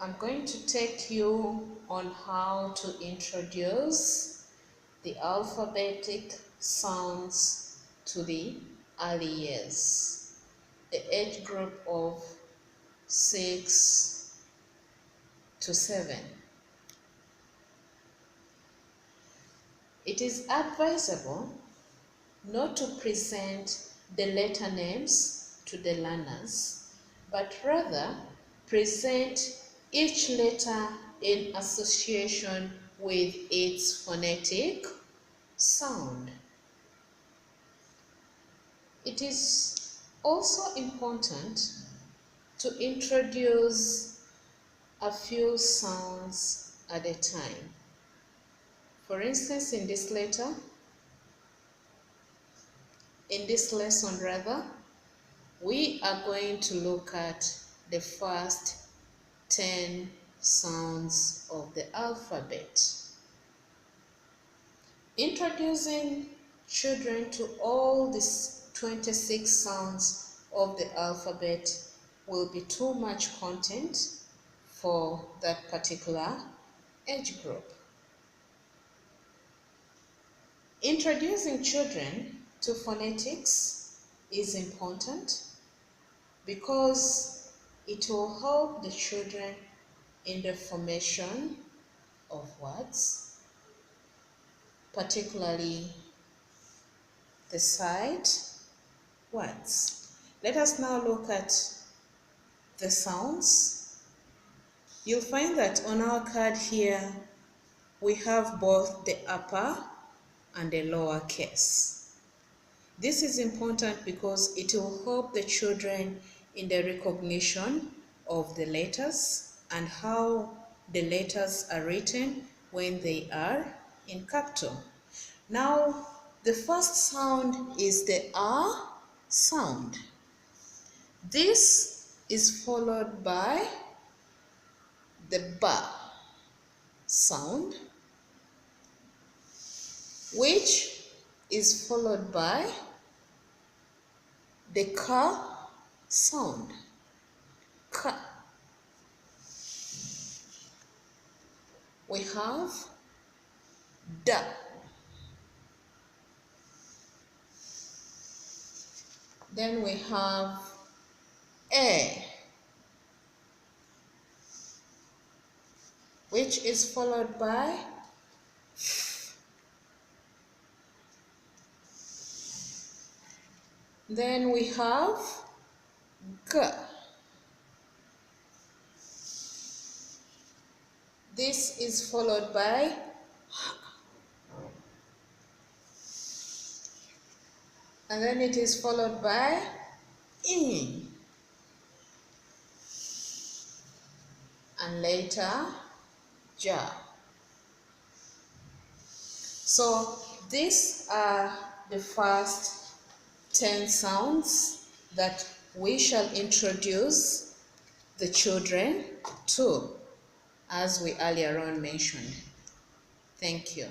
I'm going to take you on how to introduce the alphabetic sounds to the early years, the age group of 6 to 7. It is advisable not to present the letter names to the learners, but rather present each letter in association with its phonetic sound. It is also important to introduce a few sounds at a time. For instance, in this lesson, we are going to look at the first 10 sounds of the alphabet. Introducing children to all these 26 sounds of the alphabet will be too much content for that particular age group. Introducing children to phonetics is important because it will help the children in the formation of words, particularly the sight words. Let us now look at the sounds. You'll find that on our card here, we have both the upper and the lower case. This is important because it will help the children in the recognition of the letters and how the letters are written when they are in capital. Now, the first sound is the R sound. This is followed by the B sound, which is followed by the K sound. K. We have D. Then we have A, which is followed by F. Then we have G. This is followed by H. And then it is followed by I. And later, Ja. So these are the first 10 sounds that we shall introduce the children to, as we earlier on mentioned. Thank you.